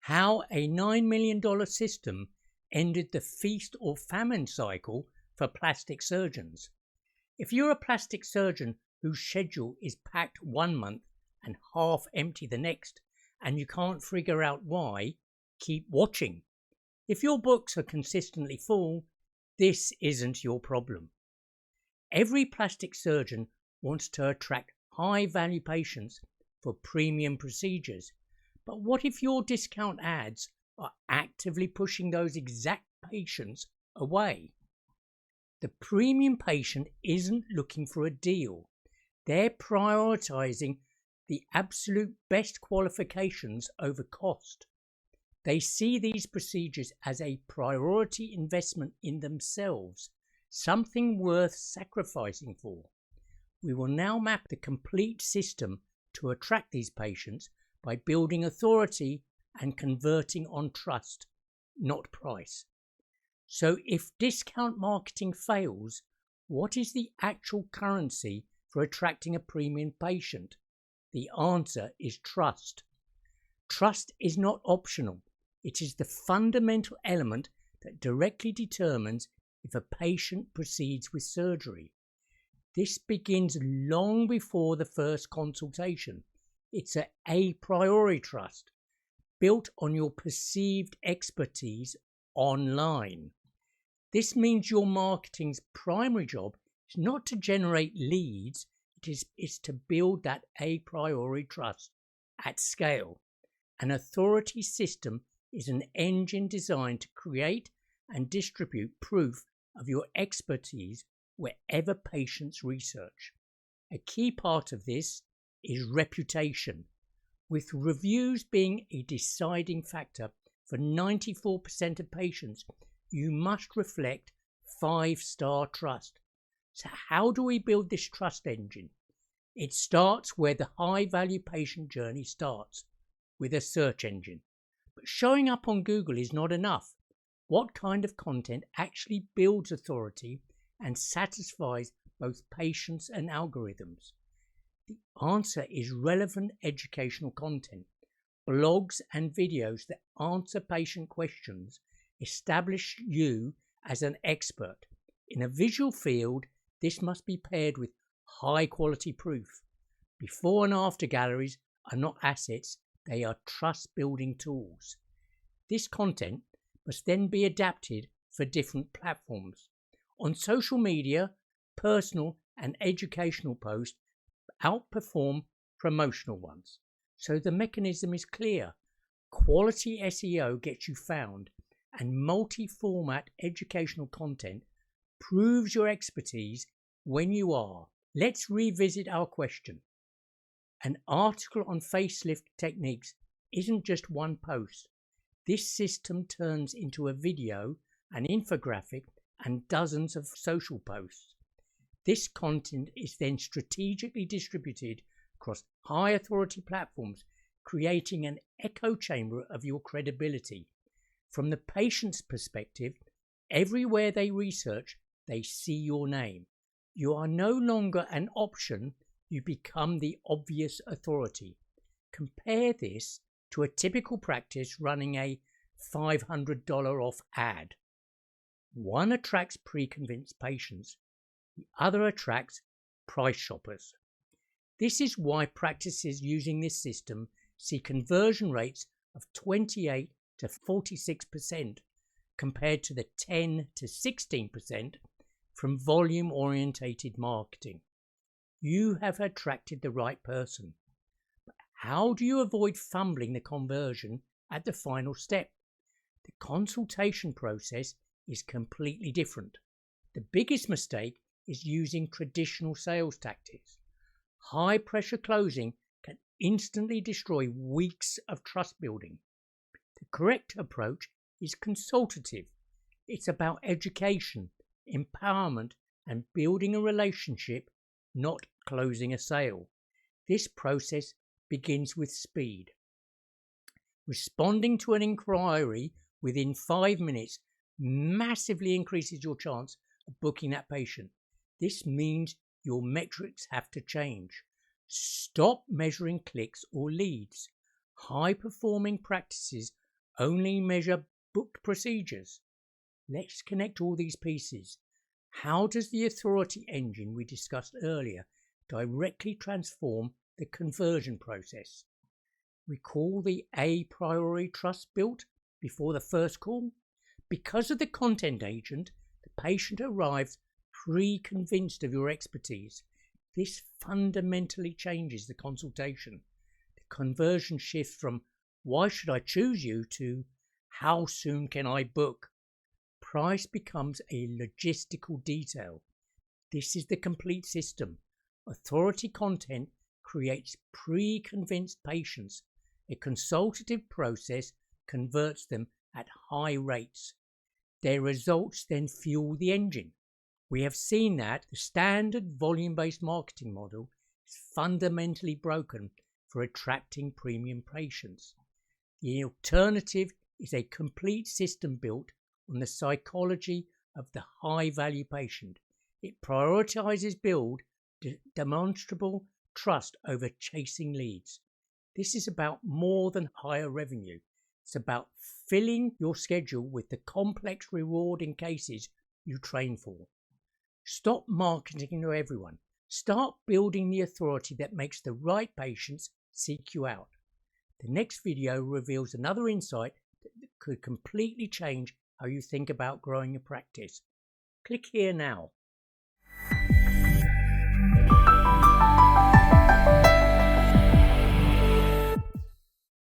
How a $9 million system ended the feast-or-famine cycle for plastic surgeons. If you're a plastic surgeon whose schedule is packed one month and half empty the next, and you can't figure out why, keep watching. If your books are consistently full, this isn't your problem. Every plastic surgeon wants to attract high-value patients for premium procedures. But what if your discount ads are actively pushing those exact patients away? The premium patient isn't looking for a deal. They're prioritizing the absolute best qualifications over cost. They see these procedures as a priority investment in themselves, something worth sacrificing for. We will now map the complete system to attract these patients by building authority and converting on trust, not price. So if discount marketing fails, what is the actual currency for attracting a premium patient? The answer is trust. Trust is not optional. It is the fundamental element that directly determines if a patient proceeds with surgery. This begins long before the first consultation. It's a priori trust, built on your perceived expertise online. This means your marketing's primary job is not to generate leads, it is to build that a priori trust at scale. An authority system is an engine designed to create and distribute proof of your expertise wherever patients research. A key part of this is reputation, with reviews being a deciding factor. For 94% of patients, you must reflect 5-star trust. So how do we build this trust engine? It starts where the high-value patient journey starts, with a search engine. But showing up on Google is not enough. What kind of content actually builds authority and satisfies both patients and algorithms? The answer is relevant educational content. Blogs and videos that answer patient questions establish you as an expert. In a visual field, this must be paired with high-quality proof. Before and after galleries are not assets, they are trust-building tools. This content must then be adapted for different platforms. On social media, personal and educational posts outperform promotional ones. So the mechanism is clear. Quality SEO gets you found, and multi-format educational content proves your expertise when you are. Let's revisit our question. An article on facelift techniques isn't just one post. This system turns into a video, an infographic, and dozens of social posts. This content is then strategically distributed across high authority platforms, creating an echo chamber of your credibility. From the patient's perspective, everywhere they research, they see your name. You are no longer an option, you become the obvious authority. Compare this to a typical practice running a $500 off ad. One attracts pre-convinced patients, the other attracts price shoppers. This is why practices using this system see conversion rates of 28 to 46% compared to the 10 to 16% from volume-orientated marketing. You have attracted the right person. But how do you avoid fumbling the conversion at the final step? The consultation process is completely different. The biggest mistake is using traditional sales tactics. High pressure closing can instantly destroy weeks of trust building. The correct approach is consultative. It's about education, empowerment, and building a relationship, not closing a sale. This process begins with speed. Responding to an inquiry within 5 minutes massively increases your chance of booking that patient. This means your metrics have to change. Stop measuring clicks or leads. High-performing practices only measure booked procedures. Let's connect all these pieces. How does the authority engine we discussed earlier directly transform the conversion process? Recall the a priori trust built before the first call? Because of the content agent, the patient arrives pre-convinced of your expertise. This fundamentally changes the consultation. The conversion shifts from "why should I choose you" to "how soon can I book?" Price becomes a logistical detail. This is the complete system. Authority content creates pre-convinced patients. A consultative process converts them at high rates. Their results then fuel the engine. We have seen that the standard volume-based marketing model is fundamentally broken for attracting premium patients. The alternative is a complete system built on the psychology of the high-value patient. It prioritizes build demonstrable trust over chasing leads. This is about more than higher revenue. It's about filling your schedule with the complex rewarding cases you train for. Stop marketing to everyone. Start building the authority that makes the right patients seek you out. The next video reveals another insight that could completely change how you think about growing your practice. Click here now.